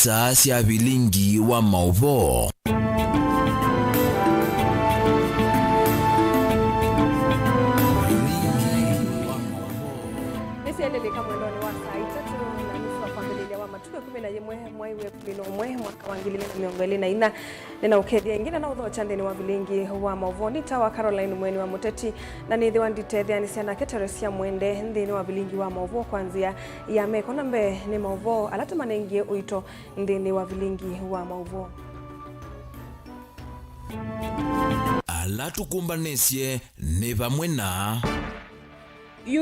isaa cia vilingi wa mauvo. Nisiendeleka mwendoni wa saa 3:30 familia wa matuke 11 mwai wepulino mwe mwaka wa 2024 nina ukedia ingine na udho chandeni wa vilingi wa mauvoni tawa Caroline Mweni wa Muteti na nithi wa nditethia ni siana Keteresia Mwende ndini wa vilingi wa mauvo kwanzia ya meko nambe ni mauvo alatamanengie uito ndini wa vilingi wa mauvo. Alatukumbanesie ni vamwe na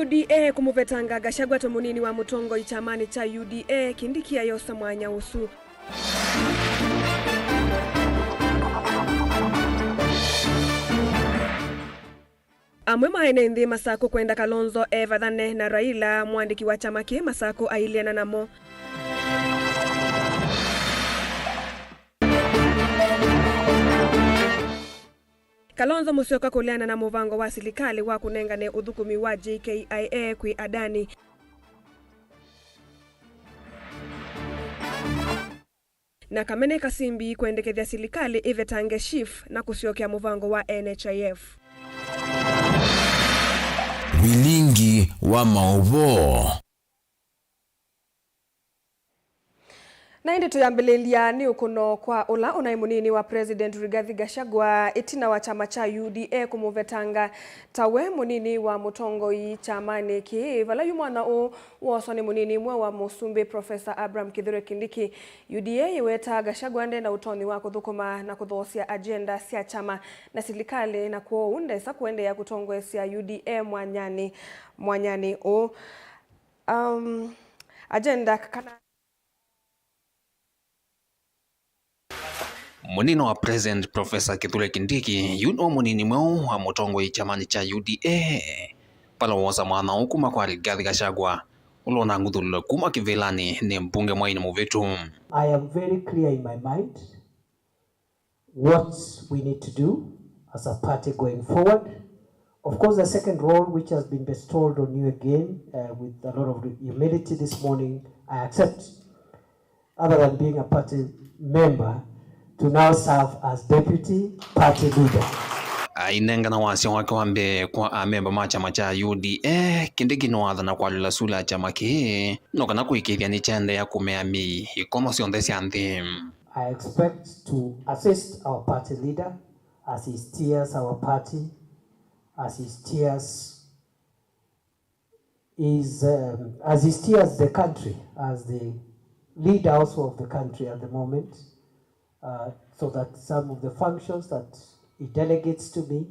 UDA kumuvetanga Gachagua tomunini wa mutongo ichamani cha UDA kindikia yosa mwanya usu. Amwe maene ndi Masako kwenda Kalonzo Evadhane na Raila mwandiki wa chama ki Masako ailiana namo. Kalonzo Musyoka kuliana na muvango wa silikali wa kunengane uthukumi wa JKIA kwi Adani. Na Kamene Kasimbi kuendekethia silikali ivetange chief na kusyokea muvango wa NHIF. vilingi wa mauvo. Na indi tuyambililia ni ukuno kwa ula unaimunini wa President Rigathi Gachagua itina wa chama cha UDA kumuvetanga tawe munini wa mutongo i chamani ki vala yumwana o wasoni munini mwe wa Musumbi Professor Abraham Kithure Kindiki. UDA iweta Gachagua nde na utoni wa kuthukuma na kuthosia agenda sia chama na silikali na kuounda isa kuende ya kutongo sia UDA mwanyani o agenda kana Munino wa President Professor Kithure Kindiki yuno munini mwao wa mutongo ichamani cha UDA pala wosa mwana ukuma kwa Rigathi Gachagua ulona ngudhulula kuma kivelani ni mbunge mwaini muvetu. I am very clear in my mind what we need to do as a party going forward. Of course, the second role which has been bestowed on you again with a lot of humility this morning, I accept, other than being a party member, to now serve as deputy party leader. Ainenga na wasi wake wambe kwa amemba ma chama cha UDA Kindiki noadha na kwa lula sula chama ki nokana kuikithia ni chende ya kumeami ikomosion desi anthi. I expect to assist our party leader as he steers our party, as he steers the country, as the leader also of the country at the moment. So that some of the functions that he delegates to me,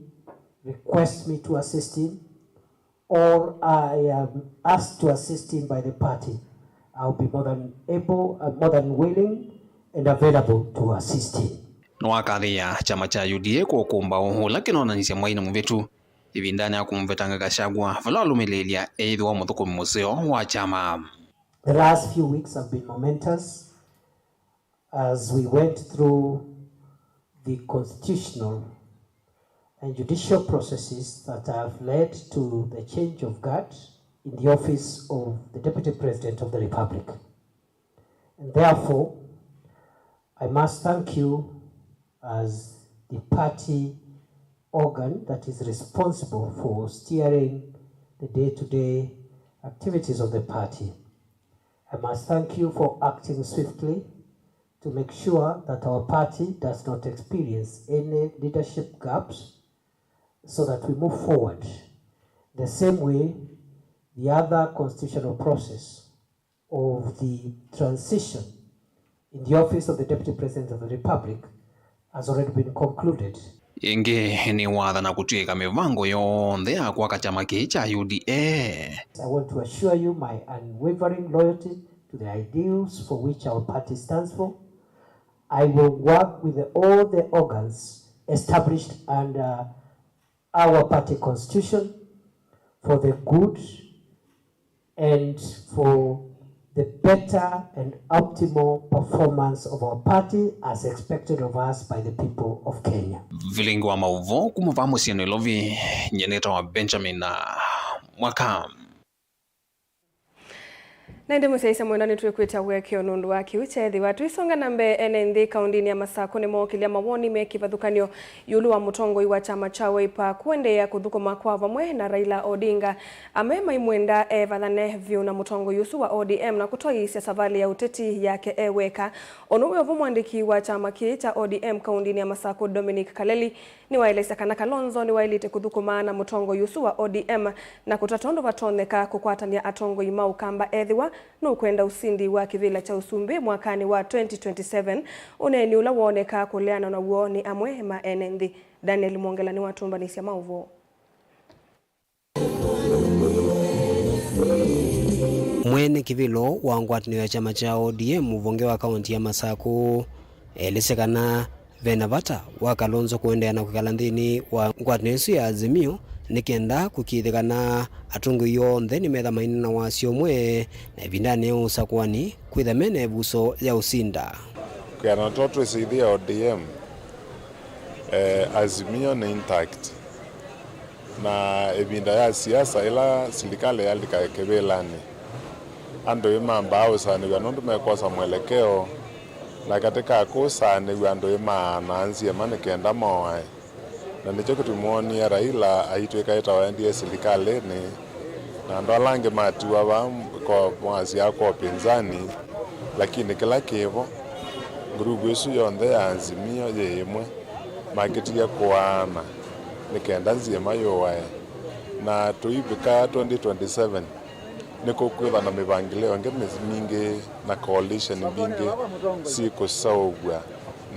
requests me to assist him, or I am asked to assist him by the party, I'll be more than willing and available to assist him. Nwakathia chama cha UDA kwa kumba uhu lakini onanisya mwaini muvetu hivi ndani ya kumvetanga Gachagua vala lumelelia eithi wa muthukumi museo wa chama. The last few weeks have been momentous as we went through the constitutional and judicial processes that have led to the change of guard in the office of the Deputy President of the Republic. And therefore, I must thank you as the party organ that is responsible for steering the day-to-day activities of the party. I must thank you for acting swiftly to make sure that our party does not experience any leadership gaps so that we move forward. The same way, the other constitutional process of the transition in the office of the Deputy President of the Republic has already been concluded. Inge ni wadha na kutuika mivango yonde ya kwa kachama kicha UDA. I want to assure you my unwavering loyalty to the ideals for which our party stands for. I will work with all the organs established under our party constitution for the good and for the better and optimal performance of our party as expected of us by the people of Kenya. Vilingi wa mauvo kumuvamu sieno ilovi nyeneta wa Benjamin na mwaka. Naende musaisa mwenani tuwekwita wekeo nundu waki uchethi watu isonga nambe NND kaundini ya Masako ni mokilia mawoni meki vathukanio yulu wa mutongo iwa chama cha Wiper kuendea kuthukuma kwa vamwe na Raila Odinga amema imwenda vathane vyu na mutongo yusu wa ODM na kutoisya savali ya uteti yake eweka onuwe ovu mwandiki wa chama ki cha ODM kaundini ya Masako Dominic Kaleli ni waelesa kana Kalonzo ni wailite kuthukuma na mutongo yusu wa ODM na kutatondo vatoneka kukwatania atongo imau kamba ethiwa no kwenda usindi wa kivila cha Usumbi mwakani wa 2027 uneni ula woneka kuleana na uoni amwe ma NND. Daniel Mwongela ni watumba nisia mauvo. Mwene kivilo wa ngwatanio ya chama cha ODM muvonge wa kaunti ya Masako elisekana venavata wa Kalonzo kuendea na kukalandhini wa ngwatanio ya Azimio nikenda kukithikana atungu yonthe ni metha maini na wasio mwe na vindane usakwani kwithamene buso ya usinda kana toto isidia ODM Azimio ni intact na evinda ya siasa ila serikali yalika kebelani ando imamba au sana yanondu mekosa mwelekeo na katika kosa ni ando ima naanzia maana kenda moa na nicho kutumuoni ya Raila aitweka itawaendie serikali ni na ndo alange matiwa wa kwa mwazi yako pinzani lakini kila kivo grupu yesu yonde ya Azimio yemwe marketing ya kuana nikenda nzima yowae na tuibika 2027 niko kwitha na mivangilio ngemizi mingi na coalition bingi siku saugwa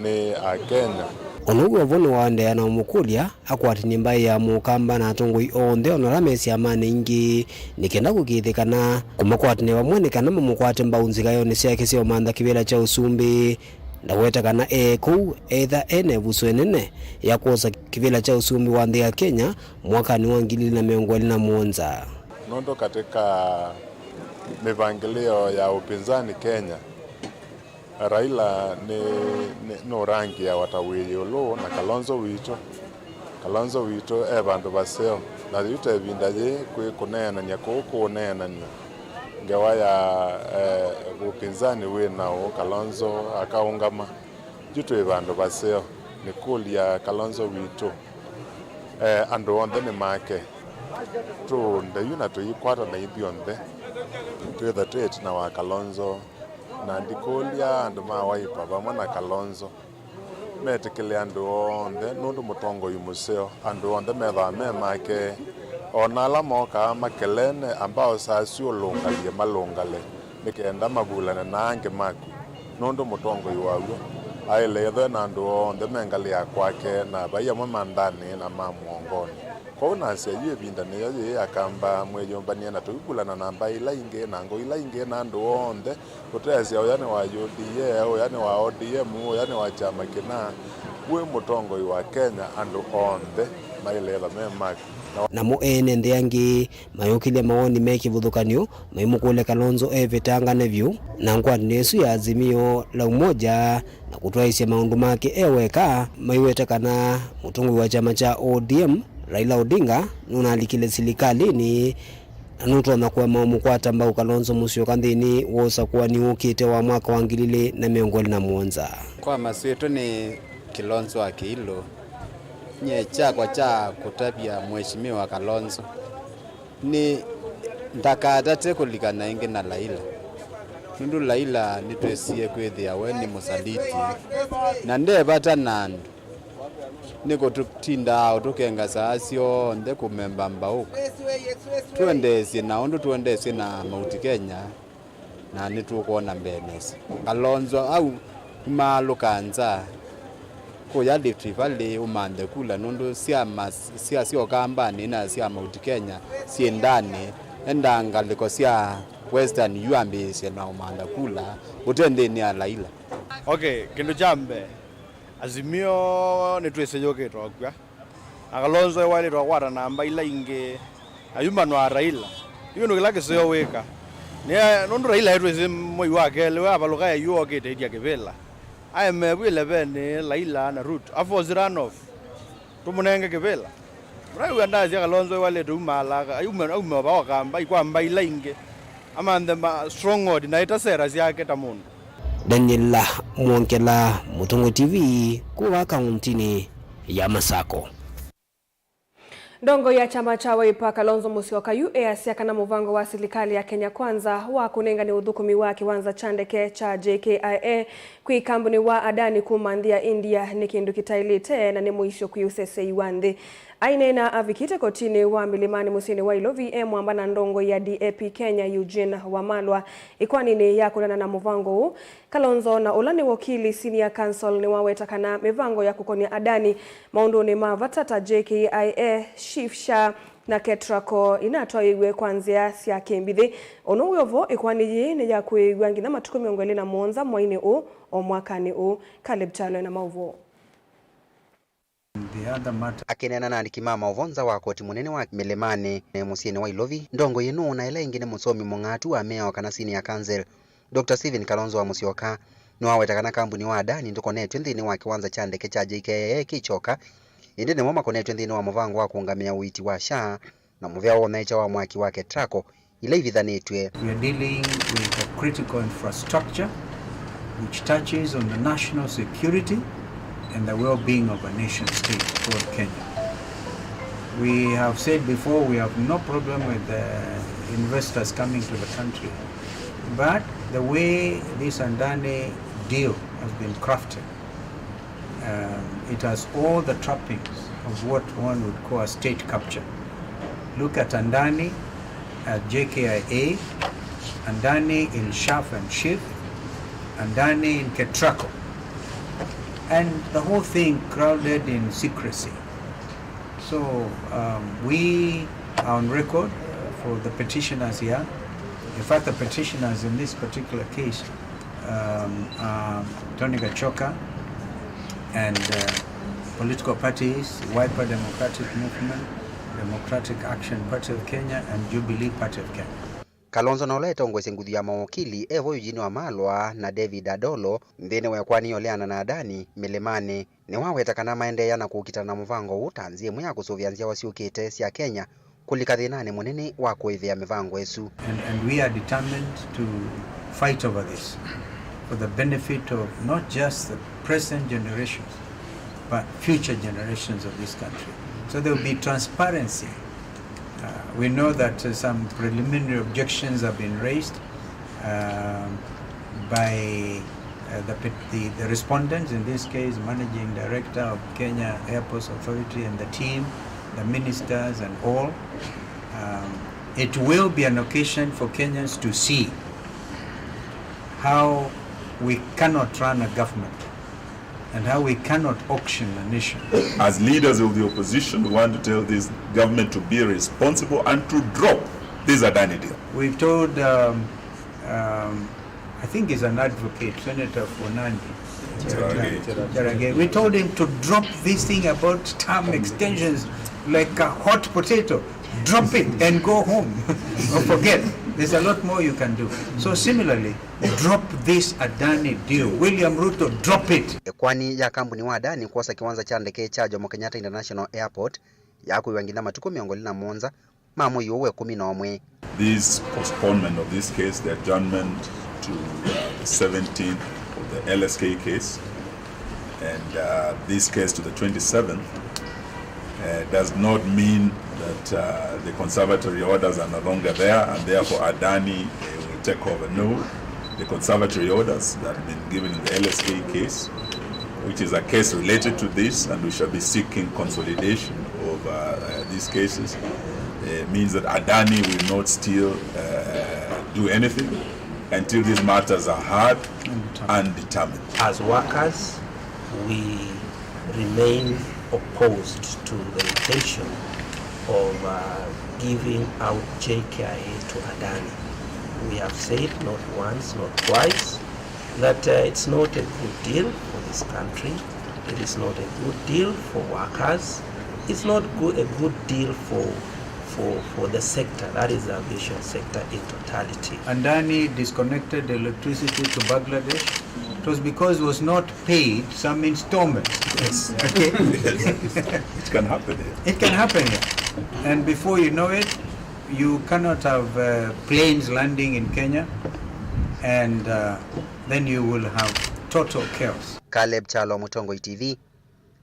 ni Kenya onuwe vono wande na umukulia akwatini mbai ya mukamba na atongoi onthe onoramesi amane ingi nikenda kukithikana kumakwatini vamwe kana mamukwate mbaunzi kayo ni siake sio mantha kivila cha Usumbi na weta kana kou either ene vuso enene ya kuosa kivila cha Usumbi wa nthi ya Kenya mwakani wa 2027 nondo katika mivangilio ya upinzani Kenya Raila no rangi ya watawiyolo na Kalonzo wito evandu baseo na yute vindaje kunena nyako nena ni ngawa ya upinzani we nao Kalonzo akaungama jutu evandu baseo ni kuli ya Kalonzo wito ando onde ni make to ndayuna to yikwata na ibionde to the trade na wa Kalonzo na ndikolia andu ma Wiper vamwe na Kalonzo metekele andu onde nundu mutongo yumuseo andu onde metha memake onala moka makelene ambao sasio longalie malongale nikenda mabulana nange maku nundu mutongo yuwawo ailethe na andu onde mengalia kwake na baiya mandani na mamuongoni kwa unasia yue vinda ni yoye akamba mwejombania na tuibulana na mba ila inge na ngo ila inge na ndo onde kutesi oyane wa UDA oyane wa ODM oyane wa chama kina we mutongo wa Kenya ando onde mailela memaki na mo ene ndeangi mayukilia maoni meki vudhukanio maimukule Kalonzo evitanga nevyu na ngwatini yesu ya Azimio la umoja na kutwaisya maundu make eweka maiweta kana mutongo wa chama cha ODM Raila Odinga nunalikile silikalini anutona kwa maumukwata mbau Kalonzo musio kanthini wosa kuwa ni ukite wa mwaka wa 2027 kwa masweto ni Kilonzo akilo nye chakwa cha kutabia mheshimiwa Kalonzo ni ndakatate kulikana inge na Raila nundu Raila nitwesie kwithia we ni musaliti na ndebata nandu niko tutinda tukenga saasio nde kumemba mbauka tuendesye na ondu tuendesye na Mount Kenya na nitukuona mbenesi Kalonzo au malukanza kuya Rift Valley umande kula nundu sia sio kambani na sia Mount Kenya siendani endanga liko sia Western yuambisye na umanda kula utendeni ya Raila. Okay, kindu jambe Azimio nitwese yoke twakwa Kalonzo wale twakwata namba ila inge ayuma no Raila iyo ndo kilake sio weka ni nundu Raila yetwese moi wake lewe abaluka ya yoke tedia kevela aime bwile bene Raila na Ruto afo ziranof tumunenge kevela mrai uandazi Kalonzo wale tumala ayuma ba kamba ikwa mba ila inge ama the stronghold na itasera yake ta mundu. Daniel Mwonkela, Mutungo TV, kuwa kauntini ya Masako. Ndongo ya chama cha Wiper Kalonzo Musyoka UAC na muvango wa serikali ya Kenya Kwanza wa kunenga ni uthukumi wa kiwanza chandeke cha JKIA kwi kambuni wa Adani kumandia India ni kindu kitailite na ni muisho kuyusese wande. Ainena avikite kotini wa milimani musini wa ilo VM ambana ndongo ya DAP Kenya Eugene Wamalwa ikwani ni ya kulana na muvango huu. Kalonzo na ulani wakili senior counsel ni wawetakana mivango ya kukonia Adani maundu ni mavatata JKIA Shifsha na Ketraco inatoa iwe kwanzia siya kembithi ono uyovo ikwani yi ni ya kuiwangi na matuku miongweli na mwonza mwaini u o mwakani u Caleb Chalo na mauvo. Akinena na andikima mauvonza wa koti munene wa Milimani musini wa Ilovi ndongo yenu na ila ingine musomi mungatu wa mea wa kanasini ya Council Dr. Stephen Kalonzo wa Musyoka niwawetakana kambuni wa Adani ndukonetwe nthini wa kiwanza cha ndeke cha JKIA kichoka indi ni mwoma konetwe nthini wa muvango wa kuungamia uiti wa SHA na muvea wa naicha wa mwaki wa Ketraco ila ivithanitwe. We are dealing with a critical infrastructure which touches on the national security and the well-being of a nation state called Kenya. We have said before we have no problem with investors coming to the country, but the way this Adani deal has been crafted, it has all the trappings of what one would call a state capture. Look at Adani at JKIA, Adani in Shaf and Shif, Adani in Ketraco. And the whole thing crowded in secrecy. So we are on record for the petitioners here. In fact, the petitioners in this particular case are Tony Gachoka and political parties, Wiper Democratic Movement, Democratic Action Party of Kenya, and Jubilee Party of Kenya. Kalonzo na uleta ongwese nguthi ya mawakili Evo Eugene Wamalwa na David Adolo nthini wa kwani oleana na Adani Milimani ni wawetakana maendeea na kukita na muvango utanzie mwa kusuvianzia wasiukite sia Kenya kulika thinani munene wa kuivia mivango esu. And we are determined to fight over this for the benefit of not just the present generations but future generations of this country. So there will be transparency. We know that some preliminary objections have been raised by the respondents, in this case Managing Director of Kenya Airports Authority and the team, the ministers and all. It will be an occasion for Kenyans to see how we cannot run a government and how we cannot auction a nation. As leaders of the opposition, we want to tell this government to be responsible and to drop this Adani deal. We've told, I think he's an advocate, Senator Funandi Cherargei. We told him to drop this thing about term extensions like a hot potato. Drop it and go home or forget. There's a lot more you can do. So similarly, drop this Adani deal. William Ruto, drop it. Kwani ya kambuni wa Adani kuosa kiwanza cha ndeke cha Jomo Kenyatta International Airport ya kuiwangina matuku miongoli na mwonza mamu yuwe 11. This postponement of this case, the adjournment to the 17th of the LSK case and this case to the 27th does not mean that the conservatory orders are no longer there and therefore Adani will take over. No, the conservatory orders that have been given in the LSK case, which is a case related to this, and we shall be seeking consolidation of these cases, means that Adani will not still do anything until these matters are heard and determined. As workers, we remain opposed to the intention of giving out JKIA to Adani. We have said not once, not twice, that it's not a good deal for this country. It is not a good deal for workers. It's not a good deal for the sector, that is the aviation sector in totality. Adani disconnected electricity to Bangladesh. It was because it was not paid some installments. Yes. Okay. It can happen here. It can happen here. And before you know it, you cannot have planes landing in Kenya, and then you will have total chaos. Caleb Chalo, Mutongo TV,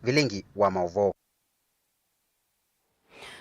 Vilingi wa Maovo.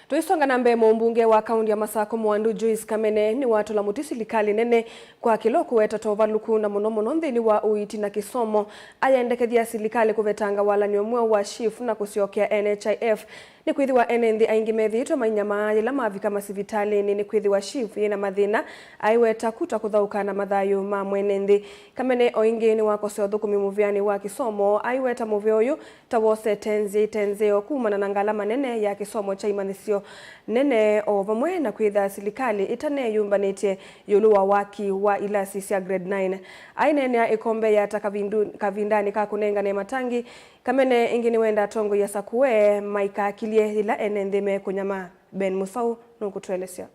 Tuisonga na mbemo mbunge wa kaunti ya Masako Mwandu Joyce Kamene ni watu la mutisi likali nene kwa kilo kuweta tovaluku na munomuno nthini wa uiti na kisomo ayaendekethia silikali kuvetanga wala nyomwe wa shifu na kusiokea NHIF ni kwithiwa NND aingi methitwe mainyama ila mavika masivitali ni kwithiwa shifu yena mathina aiweta kuta kuthauka na mathayo ma mwenenthi. Kamene oingi ni wakose uthukumi muviani wa kisomo aiweta muvioyu tawose tenzeo kumana na ngalama nene ya kisomo cha imanisio nene o vamwe na kwitha silikali itane yumbanite yuluwa waki wa ilasi cia grade 9 ainene ya ikombe ya takavindani kakunenga ne matangi. Kamene ingini wenda tongo ya sakue maika akilie ila enendeme kunyama Ben Musau nukutuelesea.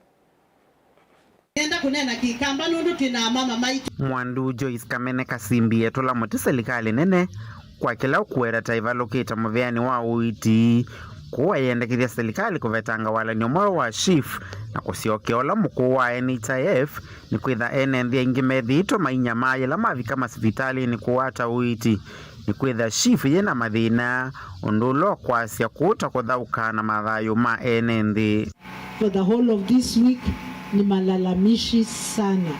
Enda kunena kikamba nundu tina mama maitu. Mwandu Joyce Kamene kasimbi etola muti serikali nene kwa kila kuwera taiva loketa muviani wa uiti kuwa yendekithia serikali kuvetanga wala nyomwe wa shifu na kusiokeola mukuu wa NHIF ni kwitha NND ingi methitwe mainyama ila mavika masivitali ni kuwata uiti ni kwitha shifu yena mathina undulo kwasya kuta kuthauka na mathayo ma NND. For the whole of this week ni malalamishi sana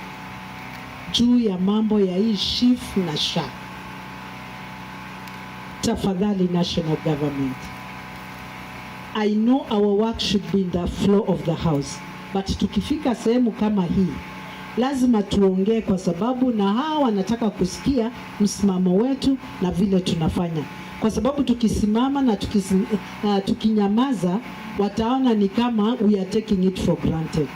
juu ya mambo ya hii shifu na SHA. Tafadhali national government, I know our work should be in the floor of the house, but tukifika sehemu kama hii lazima tuongee kwa sababu na hawa wanataka kusikia msimamo wetu na vile tunafanya. Kwa sababu tukisimama na tukinyamaza wataona ni kama we are taking it for granted.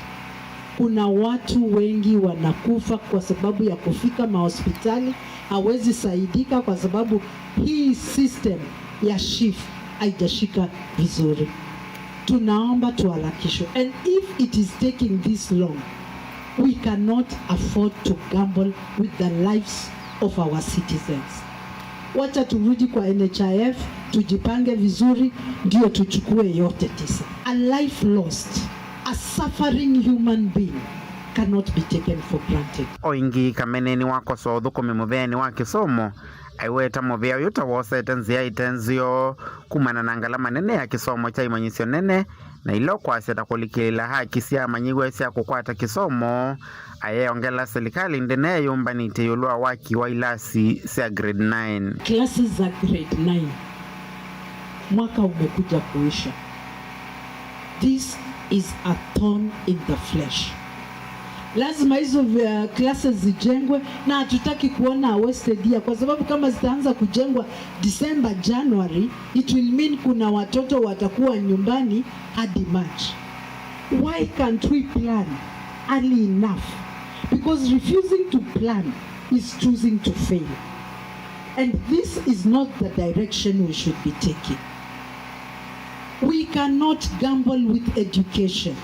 Kuna watu wengi wanakufa kwa sababu ya kufika mahospitali hawezi saidika kwa sababu hii system ya shift haijashika vizuri. Tunaomba tuharakishwe, and if it is taking this long, we cannot afford to gamble with the lives of our citizens. Wacha turudi kwa NHIF, tujipange vizuri, ndio tuchukue yote 9. A life lost, a suffering human being cannot be taken for granted. Oingi Kamene ni wakoso uthukumi muviani wa kisomo aiweta muvia yuta wose itenzio kumana na ngalama nene ya kisomo cha imanyisio nene na ilo kwasya takulikila haki cia manyigwe cia kukwata kisomo ayeongela serikali ndene yumbanite yulwa waki wa ilasi cia grade 9. Classes za grade 9 mwaka umekuja kuisha. This is a thorn in the flesh. Lazima hizo classes zijengwe na hatutaki kuona wasted year kwa sababu kama zitaanza kujengwa December, January, it will mean kuna watoto watakuwa nyumbani hadi March. Why can't we plan early enough? Because refusing to plan is choosing to fail. And this is not the direction we should be taking. We cannot gamble with education.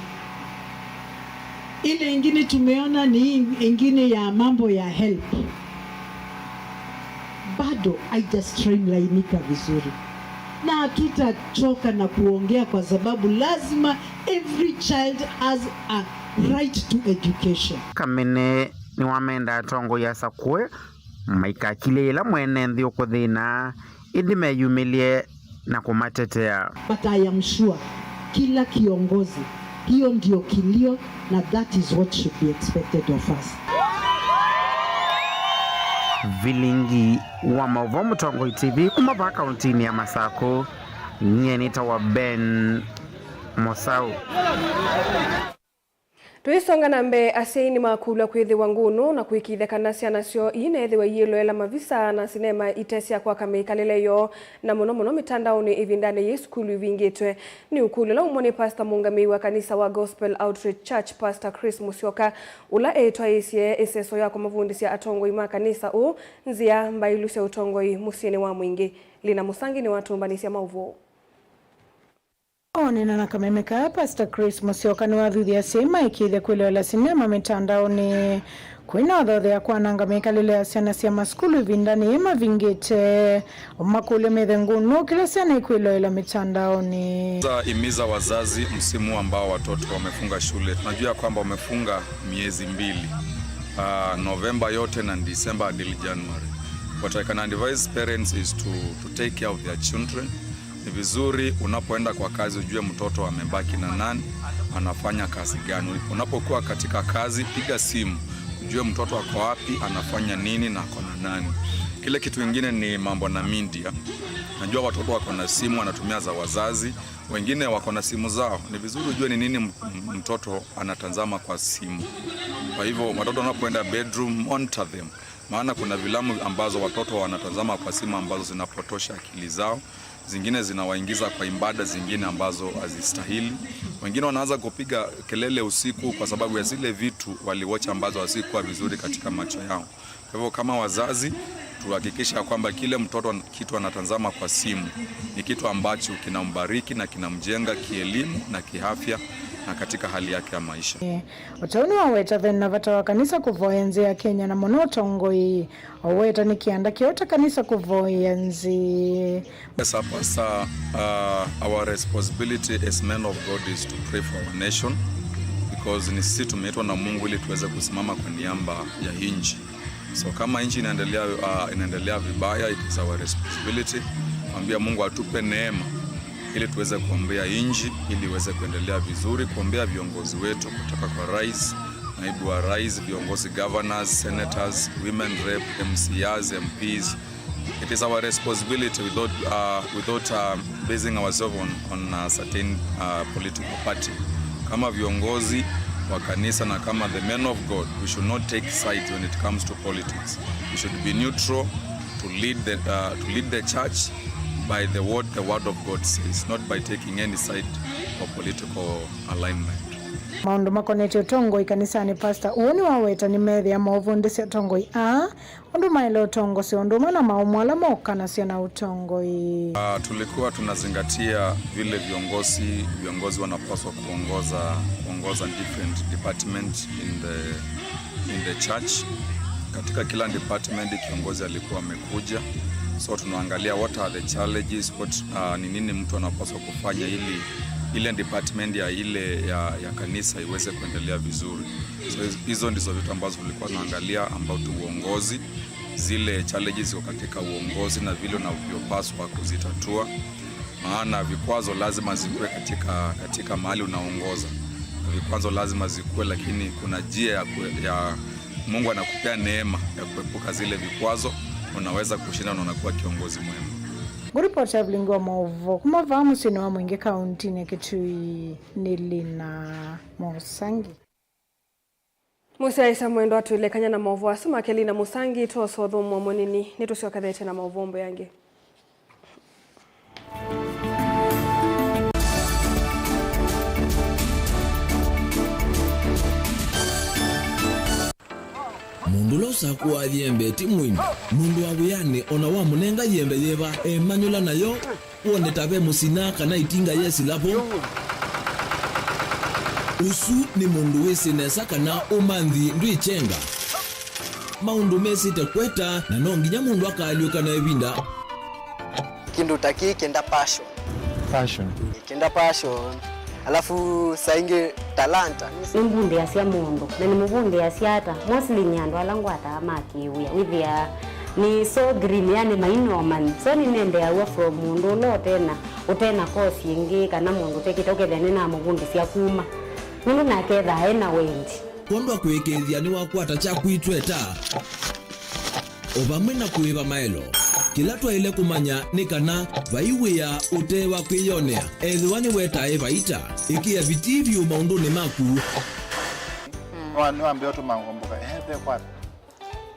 Ile ingine tumeona ni ingine ya mambo ya help. Bado haija streamlinika vizuri. Na hatutachoka na kuongea kwa sababu lazima every child has a right to education. Kamene ni wamenda tongo ya sakue maika kilela mwenenthi ukuthina indime yumilie na kumatetea. But I am sure kila kiongozi hiyo ndio kilio na that is what should be expected of us. Vilingi wa Maovo, Mutongo TV kumava kauntini ya Masako. Nye nita wa Ben Musau. Tuisonga na mbe aseini makula kwithiwa ngunu na kuikithekana ciana cio inethiwa yiloela mavisa na sinema itesia kwa kameikaleleyo na muno mitandaoni ivindane ye skulu ivingitwe ni ukulu la umoni Pastor Mungami wa kanisa wa Gospel Outreach Church Pastor Chris Musyoka ula etwaisye iseso ya kwa mavundisia atongo ima kanisa u nzia mbailusya utongoi musieni wa mwingi Lina Musangi ni watumbanisia Maovo. onena na kamemeka Pastor Chris Musyoka ni wathuthia sema ikithe kwilewela sinema mitandaoni kwina othothe ya kwananga mikalile ya ciana cia maskulu ivindani mavingite umakule mithengunu kila ciana ikwilewela mitandaoni. Imiza wazazi msimu ambao watoto wamefunga shule. Tunajua kwamba wamefunga miezi 2, November yote na December until January. What I can advise parents is to take care of their children. Ni vizuri unapoenda kwa kazi ujue mtoto amebaki na nani, anafanya kazi gani. Unapokuwa katika kazi piga simu, ujue mtoto ako wapi, anafanya nini na ako na nani. Kile kitu kingine ni mambo na media. Najua watoto wako na simu wanatumia za wazazi, wengine wako na simu zao. Ni vizuri ujue ni nini mtoto anatazama kwa simu. Kwa hivyo watoto wanapoenda bedroom, monitor them. Maana kuna filamu ambazo watoto wanatazama kwa simu ambazo zinapotosha akili zao. Zingine zinawaingiza kwa ibada zingine ambazo hazistahili. Wengine wanaanza kupiga kelele usiku kwa sababu ya zile vitu waliwatch ambazo hazikuwa vizuri katika macho yao. Kwa hivyo kama wazazi tuhakikisha kwamba kile mtoto kitu anatazama kwa simu ni kitu ambacho kinambariki na kinamjenga kielimu na kiafya na katika hali yake ya maisha. Utauni wa weta thena vata wa kanisa kuvoenzi ya Kenya na monotongoi weta ni kianda kiota kanisa kuvoenzi. Yes, Pastor, our responsibility as men of God is to pray for our nation because ni sisi tumeitwa na Mungu ili tuweze kusimama kwa niaba ya nchi. So kama nchi inaendelea vibaya, it is our responsibility kuambia Mungu atupe neema ili tuweze kuombea nchi ili iweze kuendelea vizuri, kuombea viongozi wetu kutoka kwa rais, naibu wa rais, viongozi governors, senators, women rep, MCAs, MPs. It is our responsibility without basing ourselves on a certain political party. Kama viongozi wa kanisa na kama the men of God, we should not take sides when it comes to politics. We should be neutral to lead the church by the word of God says, not by taking any side or political alignment. Maundu makonete utongo ikanisani Pastor uoni waweta ni methi ya mauvundisi utongo undu maile utongo si undu mana maumwala moka na siya na utongo tulikuwa tunazingatia vile viongozi wanapaswa kuongoza different department in the church. Katika kila department kiongozi alikuwa amekuja. So tunaangalia what are the challenges, ni nini mtu anapaswa kufanya ili ile department ya kanisa iweze kuendelea vizuri. So hizo ndizo vitu ambazo tulikuwa tunaangalia ambao uongozi, zile challenges ziko katika uongozi na vile unavyopaswa kuzitatua. Maana vikwazo lazima zikuwe katika mahali unaongoza. Vikwazo lazima zikuwe, lakini kuna njia ya Mungu anakupea neema ya kuepuka zile vikwazo, unaweza kushinda na unakuwa kiongozi mwema. Guripoti ya Blingo Movo kumavamu sini wa mwingi kaunti ni Kitui Nilina Musangi. Musa isa mwendo atuilekanya na Movo asuma Kelina Musangi tuosodhu mwamonini nitusio kadhete na mauvombo yange. Mundu losa kuwa yembe timwini. Mundu wabuyane ona wa munenga yembe yeba. Manyola na yo. Uone tabe musina kana itinga yesi lapo. Usu ni mundu wesi nesa kana umandhi ndui chenga. Maundu mesi te kweta na nonginya mundu wakaliuka na ebinda. Kindu taki kenda passion. Kenda passion. Alafu sainge talanta nimbundi asia mundu na nimubundi asiata mostly nyando alangu atamakiwia withia ni so green yani mainoman so ni nende awa from mundu lo tena kosi ingi kana mundu tekitoke thene na mubundi sia kuma mundu naketha ena wendi kondo kwekethia ni wakwata cha kuitweta obamwe na kuiba maelo kila twaile kumanya ni kana vaiwea utewa kwiyonea ethiwani wetae vaita ikia vitivyo maunduni maku niwambia tu mangomboka pe kwapi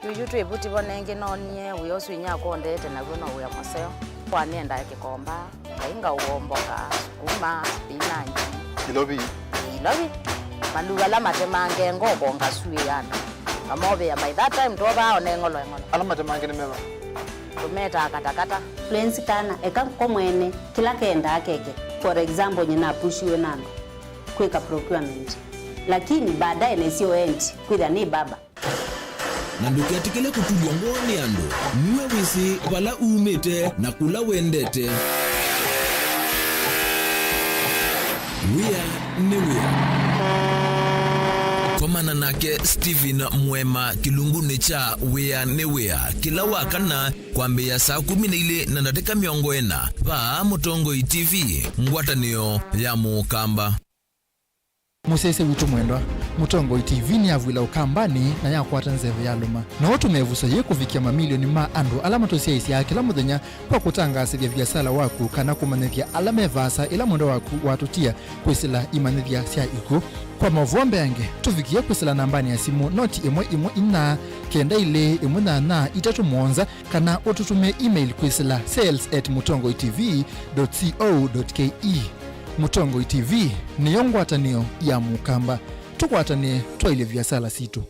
yuyu ebuti bonenge nonye uyosu inyako ndete na gwono uya moseo kwa nenda kikomba kainga uomboka kuma binanyi ilobi maluga la matemange ngoko ngasue yana amobe by that time toba onengolo ala matemange nimeba tumeta katakata fluensi kana eka komwene kila kenda akeke for example nyina pushiwe nando kweka procurement lakini baadaye na sio end kwitha ni baba na ndukiatikile kutulwa ngoni ando niwe wisi pala umete na kula wendete wia ni wia komana nake Steven Mwema kilunguni cha wia ni wia kila wakana kwambia saa 12 na dakika 40 pa Mutongoi TV ngwatanio ya Mukamba. Musese witu mwendwa Mutongoi TV ni avwila ukambani na yakwata nzeve ya luma na watu mevusa ye kufikia mamilioni ma andu alama tosia isi ya kila muthenya kwa kutangasa vya biasala waku kana kumanithia alama vasa ila mwendo waku watutia kwisila imanithia sia iku kwa mavombe yange tufikia kwisila nambani ya simu noti imwe ina kenda ile imwe na itatu mwonza kana ututume email kwisila sales@mutongoitv.co.ke. Mutongoi TV ni yongwatanio ya Mukamba tukwatanie twaile vyasala situ.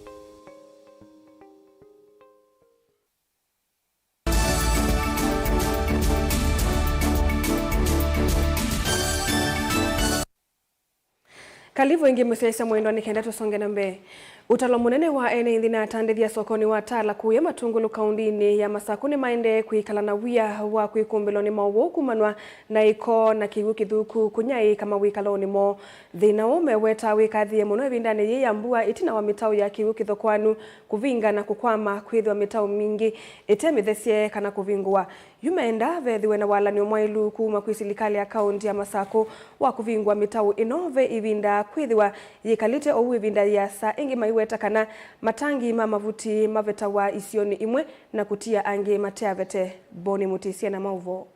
Kalivo ingi musesa mwendo ni kenda tusonge na mbe. Utalo munene wa ene ndina atandithia sokoni wa tala kuya matungulu kaundini ya Masakuni maende kuikala na wia wa kuikumbilo ni mawoku manwa na iko na kigu kithuku kunyai kama wikaloni mo. Dhina ume weta wikathie muno evindane ye yambua itina wa mitau ya kigu kithokwanu kuvinga na kukwama kwithwa mitau mingi ite mithesie kana kuvingwa. Yumeenda vethiwe na walani umwailu kuma kuisilikali ya kaunti ya Masako wa kuvingwa mitau inove ivinda kwithwa yikalite owu ivinda ya sa ingi maiweta kana matangi mavuti maveta wa isioni imwe na kutia ange mateavete Boni Mutisia na mauvo.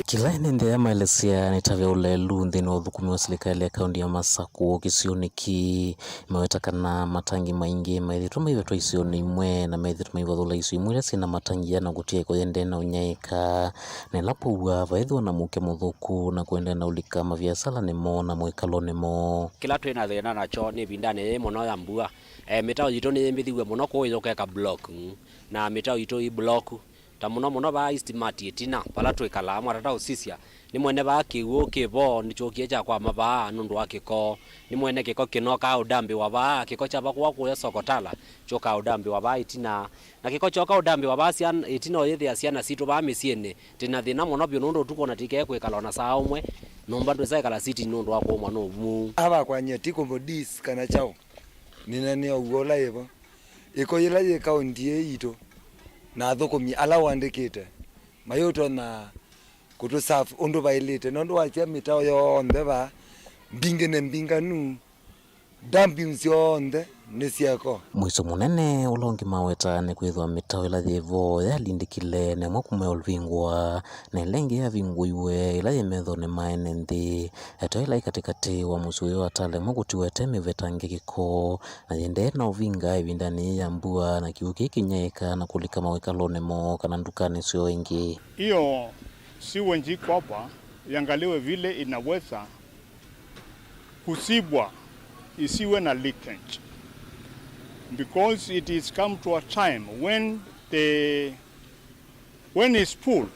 Kila nende ya maelesia nitavya ulelu nthini wa uthukumi wa serikali ya kaunti ya Masako kisioni ki imeweta kana matangi maingi maithituma ivetwa isioni imwe na maithituma ivathula isu imwe sina matangi yana kutia kuyende na unyaika na ilapo uwa vaithwa na muke muthuku na kuende na ulika maviasala nimo na mwikalo nimo. Kila tuena thina nacho ni vindane muno ya mbua mitao yito ni mbithiwe muno kuithukeka block na mitao yito i block ta muno ba estimate itina pala twikala amwatata usisia ni mwene ba kiwo kibo nichokie cha kwa maba nundu wakiko ni mwene kiko kinoka udambi wa ba kiko cha ba kwa kuya sokotala choka udambi wa ba itina na kiko choka udambi wa ba sian itina oyethi asiana situ ba misiene tina thina muno byo nundu tuko na tike kwikala na saa umwe nomba ndwesa kala city nundu wako mwana umu aba kwa nyeti kombo dis kana chao nina ni ugola ebo iko yela ye kaunti yeito na thukumi ala wandikite mayoto na kutusafu undu bailite nondo wacha mitao yonde ba mbingene mbinganu dumpings yonde nisiako mwiso munene ulongi maweta ni kwithwa mitao ila thivo yalindikile na mwakume ulvingwa na ilengi ya vinguiwe ila yemetho ni maene nthi eto ila ikatikati wa musuyo atale mwakutiwete mivetangi kiko na yende na uvinga ivindani ya mbua na kiuki kinyaika na kulika mawekalo nemo kana ndukani sio ingi. Iyo siwe njiko hapa yangaliwe vile inaweza kusibwa isiwe na leakage. Because it is come to a time when it's full,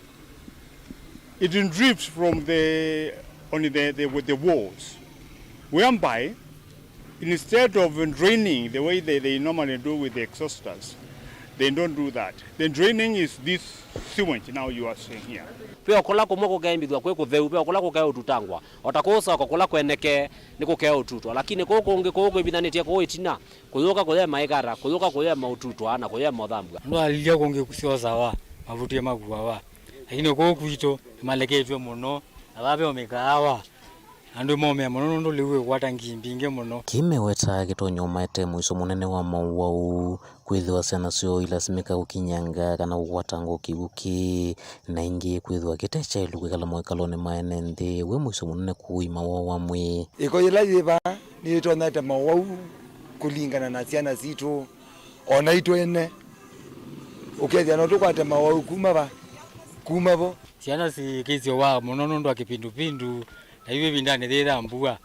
it drips from the walls, whereby instead of draining the way they normally do with the exhausters, they don't do that. The draining is this sewage now you are seeing here. Pia okola kumoko gaimbithwa kwe kutheu pia okola kukaya ututangwa otakosa okola kweneke ni kukaya ututwa lakini koko unge koko ibithanĩtie ko itina kuyuka kuya maigara kuyuka kuya maututwa na kuya mothambwa ndo alilia konge kusioza wa mavutie magua wa lakini koko ito maleketwe muno ababe omekawa andu mome muno ndo liwe kwata ngimbinge muno kimeweta gitonyo maete mwiso munene wa mauwau kwithwa sana sio ilasimika ukinyanga kana uwatango kibuki na ingi kwithwa kitecha ilukala mwekalone maene nthi we mwiso munene kuima wa mwi iko ila yiba ni tona ta mawau kulingana na ciana zitu ona itwene ukethia no tukwate mawau kuma bo ciana si kizio wa muno ndo akipindupindu na iwe vindane thira mbua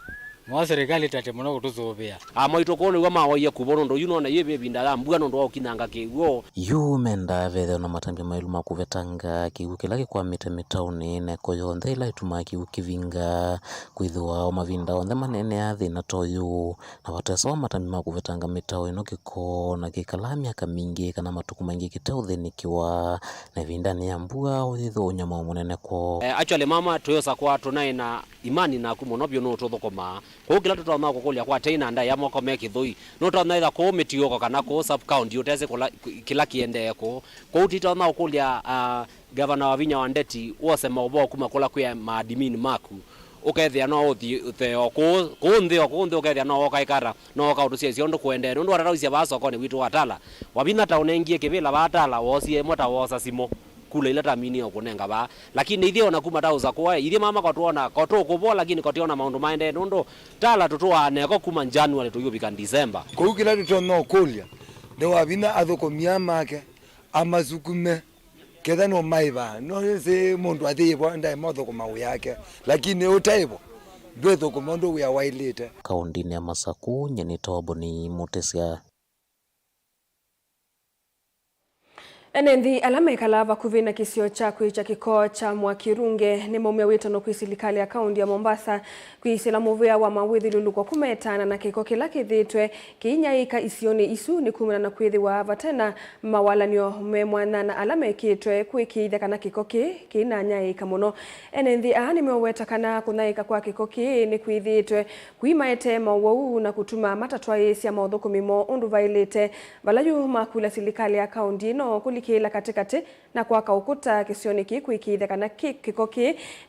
mwa serikali tate muno kutuzobea amaito kono wa mawaye kubono ndo yuno na yebe binda la mbwa ndo okinanga kewo yumenda vethe na matambia mailu makuvetanga kiukilake kwa mitauni ne koyonthe ila ituma kiukivinga kwithwa o mavinda onthe manene athi na toyu na watesa wa matambia makuvetanga mitao ino kiko na kikala miaka mingi kana matuku maingi kiteuthinikiwa na vindani ya mbua uthitho unyama munene ko actually mama toyosa kwa tunaye na imani na kumonobyo no tothokoma ko kila tutama ko kulia kwa taina nda ya moko mekithoi no tona ida ko metioko kana ko sub county utese kila kiende ko utita na kulia governor wa Vinya Wandeti wose maobo kuma kula kwa maadmin maku ukethia no uthio ko ndio ukethia no okaikara no okautusia ciondo kuende ndo ararausia baso ko ni witu watala wabina taunengie kibila batala wosie mota wosa simo kula ila tamini okunenga ba lakini ithio na kuma tauza kwa ithie mama kwa tuona kwa to kubo lakini kwa tiona maundu maende ndo tala tutwa ne ko kuma January tuyubika December ko kila tutono kulia ndo wabina athokomia make amazukume ketha no maiva no se mundu athibo ndai motho kuma yake lakini utaibo ndwetho kuma ndo ya wailite kaundini ya Masaku nyeni tobo ni mutesia Enendi alama ikalava kuvina kisio cha kuicha kiko cha Mwakirunge ni maume witano kwa serikali ya kaunti ya Mombasa kuisila muvia wa mawithi luluko kumetana na kiko kila kithitwe kinyaika isioni isu ni kumana na kwithi wa vatena mawalanio memwana na alama ikitwe kuikiitha kana kiko kina nyaika muno enendi ahani meweta kana kunaika kwa kiko ni kwithitwe kuimaete mawau na kutuma matatwa yesi ya maudhuku mimo undu vailite valayu makula serikali ya kaunti no kila katikati na kwa ukuta kisioni kuikiitha kana kiko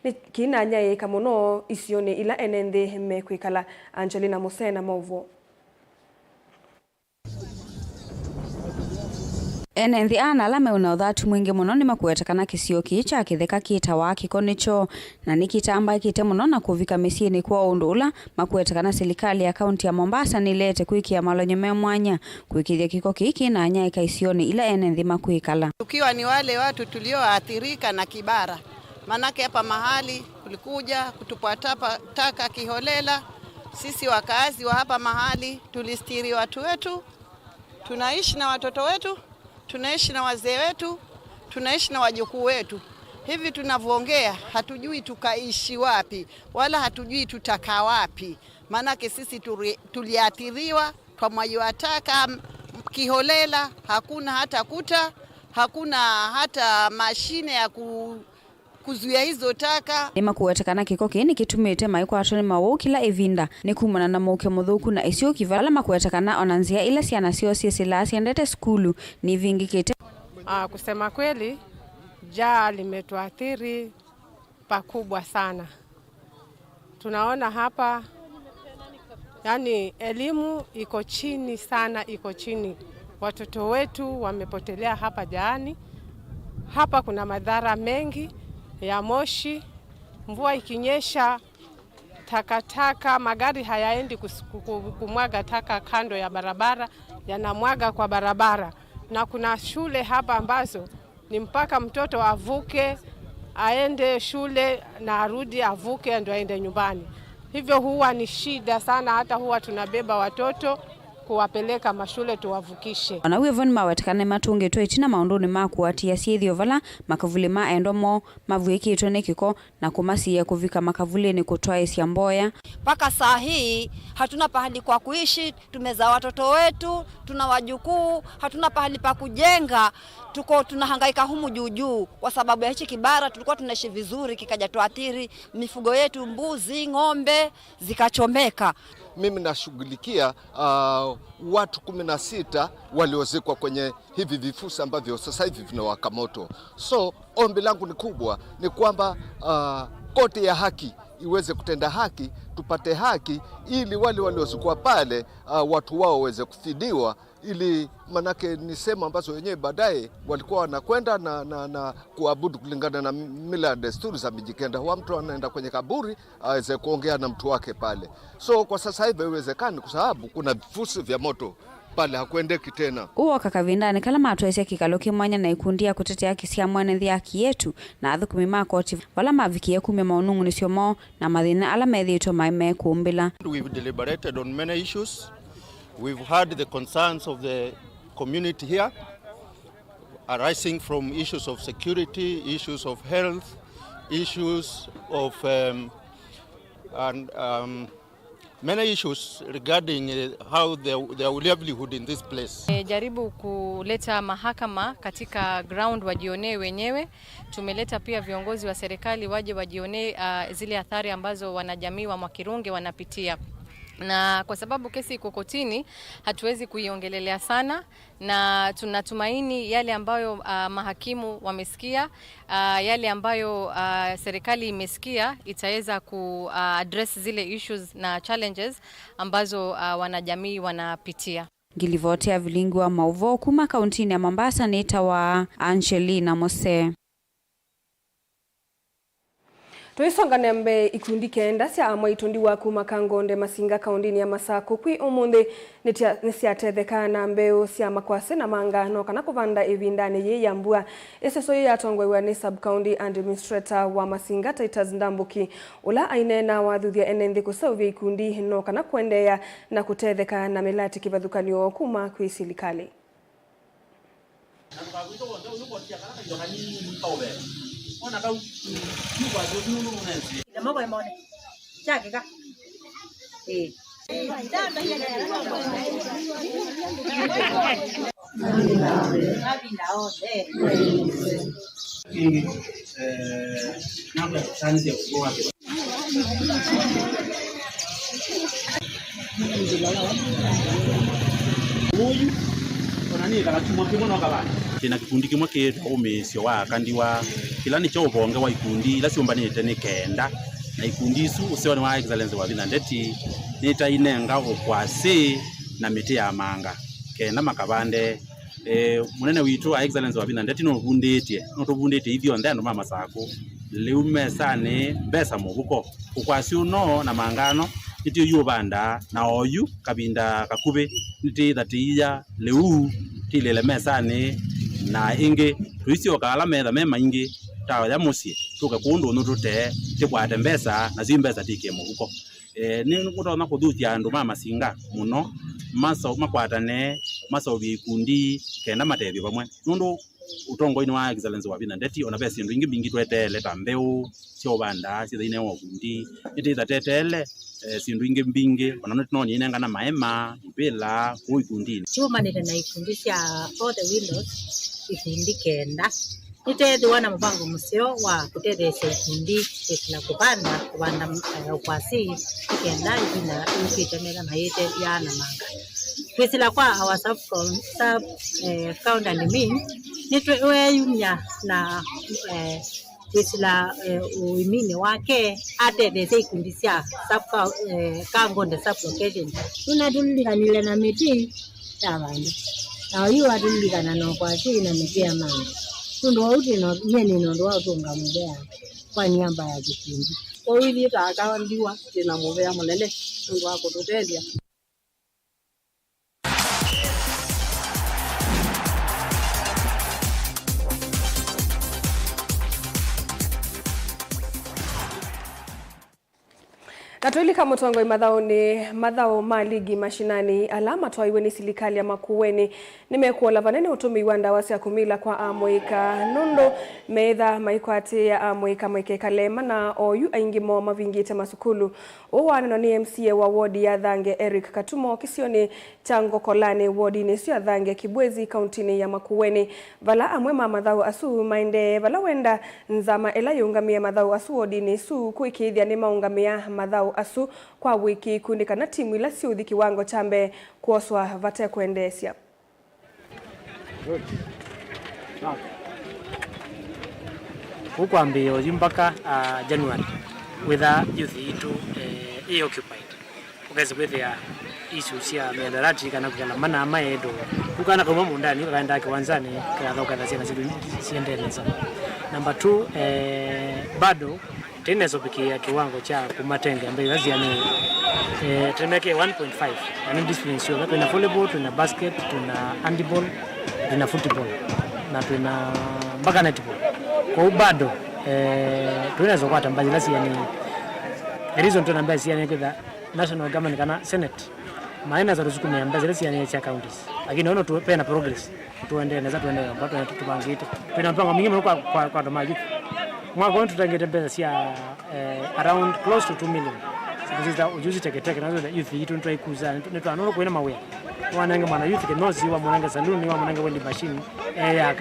ni kinanyaika muno isioni ila enende mekwikala Angelina Musena Movo Enendi ana alame una uthatu mwingi muno ni makuetekana kisio kicha kitheka kitawa kiko nicho na nikitamba kite muno na kuvika misiini kwa undula makuetekana serikali ya kaunti ya Mombasa nilete kuikia malonyo memwanya kuikithia kiko kiki na nyaika isioni ila enendi makuikala tukiwa ni wale watu tulioathirika na kibara manake hapa mahali kulikuja kutupwa taka kiholela sisi wakazi wa hapa mahali tulistiri watu wetu tunaishi na watoto wetu tunaishi na wazee wetu, tunaishi na wajukuu wetu. Hivi tunavyoongea hatujui tukaishi wapi wala hatujui tutaka wapi. Manake sisi tuliathiriwa kwa maji wa taka kiholela, hakuna hata kuta, hakuna hata mashine ya kuzuia hizo taka. Nima kuwetekana kiko kini kitumite maiko atoni mawo kila evinda ni kumana na mauke muthuku na isio kivala makuwetekana onanzia ila siana sio sila siendete skulu ni vingi kite. Kusema kweli jaa limetuathiri pakubwa sana. Tunaona hapa yani elimu iko chini sana, iko chini. Watoto wetu wamepotelea hapa jaani. Hapa kuna madhara mengi ya moshi, mvua ikinyesha takataka, magari hayaendi kumwaga taka kando ya barabara, yanamwaga kwa barabara. Na kuna shule hapa ambazo ni mpaka mtoto avuke, aende shule na arudi avuke ndio aende nyumbani. Hivyo huwa ni shida sana, hata huwa tunabeba watoto kuwapeleka mashule tuwavukishe. Wanawe von mawetekane matunge to itina maundoni makuatia siethio vala makavuli maendomo mavueki itone kiko na kumasiya kuvika makavuleni kutoa isia mboya. Paka saa hii hatuna pahali kwa kuishi, tumeza watoto wetu, tuna wajukuu, hatuna pahali pa kujenga, tunahangaika humu juu kwa sababu ya hichi kibara. Tulikuwa tunaishi vizuri, kikaja tuathiri mifugo yetu, mbuzi, ng'ombe zikachomeka. Mimi nashughulikia watu 16 waliozikwa kwenye hivi vifusi ambavyo sasa hivi vinawaka moto. So ombi langu ni kubwa, ni kwamba koti ya haki iweze kutenda haki, tupate haki ili wale waliozikwa pale watu wao waweze kufidiwa, ili manake ni sema ambazo wenyewe baadaye walikuwa wanakwenda na kuabudu kulingana na mila na desturi za Mijikenda. Huwa mtu anaenda kwenye kaburi aweze kuongea na mtu wake pale. So kwa sasa hivi haiwezekani kwa sababu kuna vifusi vya moto pale hakuendeki tena. Uo kakavindani kala matwesya kikalo kimwanya na ikundi ya kutetea kisia mwana nthi yaki yetu na athukumi makoti vala mavikie kume maunungu nisio mo na mathina ala methitwo maime kumbila. We've deliberated on many issues. We've heard the concerns of the community here arising from issues of security, issues of health, issues of many issues regarding how their livelihood in this place. Jaribu kuleta mahakama katika ground wajionee wenyewe. Tumeleta pia viongozi wa serikali waje wajionee zile athari ambazo wanajamii wa Mwakirunge wanapitia. Na kwa sababu kesi iko kotini hatuwezi kuiongelelea sana, na tunatumaini yale ambayo mahakimu wamesikia, yale ambayo serikali imesikia itaweza kuaddress zile issues na challenges ambazo wanajamii wanapitia. Ngilivotea vilingi wa Mauvo kuma kauntini ya Mombasa nita wa Angelina Mose. Tuisonga nembe ikundi kenda cia amaitundi wa kuma Kangonde Masinga kaundini ya Masako kwi umundi nisiatetheka na mbeu cia makwase na mangano kana kuvanda ivindani ye yambua eseso ye yatongwe ni sub county administrator wa Masinga Titus Ndambuki ula ainena wathuthia enenthi kusauvi ikundi no kana kuendeya na kutetheka na milati kivathukanio kuma kwi silikali. Kina kikundi kimwe kietwa umisio wa kandiwa kila ni cho bonge wa ikundi ila siombanite ni kenda na ikundi isu usioni wa excellence wa Vina Ndeti nita inenga okwasi na miti ya manga kenda makabande munene witu wa excellence wa Vina Ndeti no bundete ithio ndendo mama sako leume sane besa mubuko ukwasi uno na mangano nitio yubanda na oyu kabinda kakube niti thatiya leu tilele mesane na inge tuisio kala metha mema ingi tawa ya musie tuka kundu nutute tibwate mbesa na zimbesa tike muhuko ni ngutona kuthutia andu mama Masinga muno maso makwatane maso bikundi kenda matethio pamwe nundu utongo ino wa excellence wa Vina Ndeti ona besi ndu ingi bingi twetele tambeu sio banda sithaine wa kundi iti tetele sindu ingi mbingi ona noni inenga na maema ibela kuikundi chuma nite na ikundi cia for the windows ikundi kenda nite wana mpango museo wa kutethesha ikundi na kupanda ukwasi kenda ina ukitemela maite ya na manga kwisila kwa our sub count and mean nitwe weyunya na kwisila uimini wake atethesha ikundi cia sub Kangonde sub location tunatulikanile na miti ya bandu na hiyo atulikana na kwasi na miti ya manga tundu wauti no nyeni no ndo watunga mubea kwa niamba ya kikundi kwa hiyo takawandiwa tena mubea mulele tundu wako tutelia. Natulika mutongo madhao maligi mashinani alama twaiwe ni silikali ya Makueni nimekuola vanene utumi wanda wasi ya kumila kwa amoika nundo meitha maikwati ya amoika maike kalema na oyu aingimo mavingite masukulu uwana ni MCA wa wodi ya Thange Eric Katumo kisioni chango kolane wodi nisio ya Thange Kibwezi kauntini ya Makueni vala amwema madhao asu maende vala wenda nzama ela yungamia madhao asu wodi nisu kuikithia ni maungamia madhao asu kwa wiki kundi kana timu ila siudhi kiwango chambe kuoswa vate kuendesia. Huko ambio mpaka January with youth itu occupied ukaweza kwethia issues ya miadarati kana kujana mana maedo ukana kama mundani kaenda kiwanzani kadha kadha zina siendeleza. Number 2 bado tena zopikia kiwango cha kumatenge ambayo lazima tumeke 1.5 yani discipline sio tuna volleyball, tuna basket, tuna handball, tuna football na tuna mpaka netball. Kwa ubado tunaweza kupata mbaji lasi yani reason tunaambia si yani kwa national government kana senate maana za ruzuku ni mbaji lasi yani cha counties lakini naona tupe na progress tuendelee naweza tuendelee mpaka tupangite tuna mpango mwingine kwa maji mwaka wetu tutangete pesa sia around close to 2 million. Sasa ujuzi teketeke nazo youth yetu tunaikuza nitanaona kuena mawe wananga mwana youth kenozi wa mwananga saluni wa mwananga wendi machine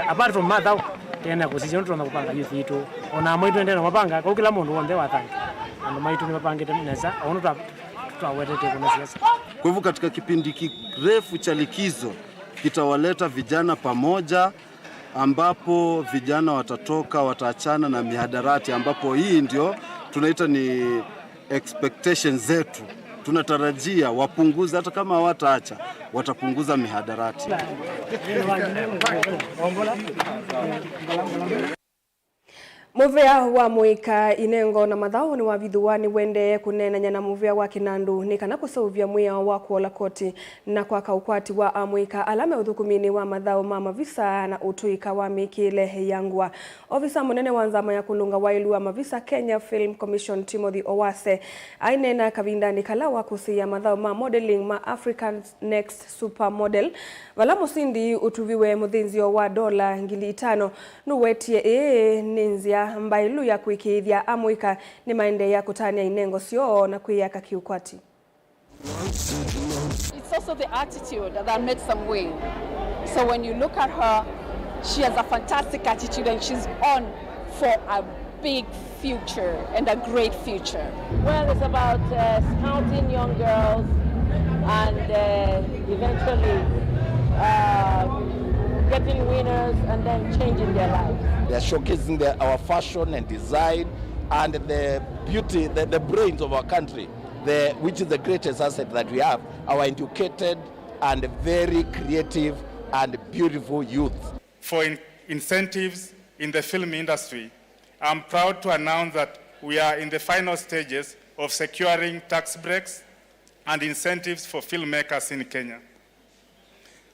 apart from mother tena kusije ndo tunakupanga youth yetu ona mwe tuende na mapanga kwa kila mundu wonde watanga ando maitu ni mapanga temeneza ono tutawetete kuna siasa. Kwa hivyo katika kipindi kirefu cha likizo kitawaleta vijana pamoja ambapo vijana watatoka wataachana na mihadarati ambapo hii ndio tunaita ni expectations zetu. Tunatarajia wapunguze hata kama hawataacha watapunguza mihadarati. Muvea wa muika inengo na mathao ni wavithuani wende kunenanya na muvea wa Kinandu ni kana kusauvia mwia wa kuola koti na kwa kaukwati wa amuika alame uthukumini wa mathao mama visa na utuika wa mikile yangwa. Ofisa munene wa nzama ya kulunga wailu wa mavisa Kenya Film Commission Timothy Owase ainena kavindani kalawa kusia mathao ma modeling ma African Next Supermodel vala musindi utuviwe muthinzio wa dola $5,000 nuwetie ninzia mbailu ya kuikithia amuika ni maende ya kutania inengo sio na kuiaka kiukwati. It's also the attitude that makes them win. So when you look at her, she has a fantastic attitude and she's on for a big future and a great future. Well, it's about scouting young girls and eventually getting winners and then changing their lives. They are showcasing our fashion and design and the beauty, the brains of our country, which is the greatest asset that we have, our educated and very creative and beautiful youth. For incentives in the film industry, I'm proud to announce that we are in the final stages of securing tax breaks and incentives for filmmakers in Kenya.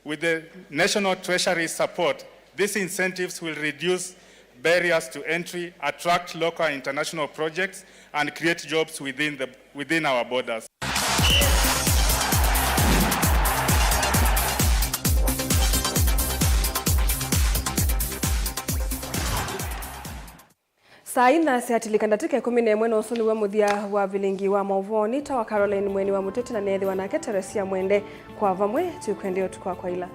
With the National Treasury support, these incentives will reduce barriers to entry, attract local and international projects, and create jobs within our borders. Saina siatilikandatike 11 usoni wa muthia wa vilingi wa mauvoni tawa Caroline mweni wa muteti na nethi wanake Teresia Mwende kwa vamwe tukwendeo tukwa kwa ila.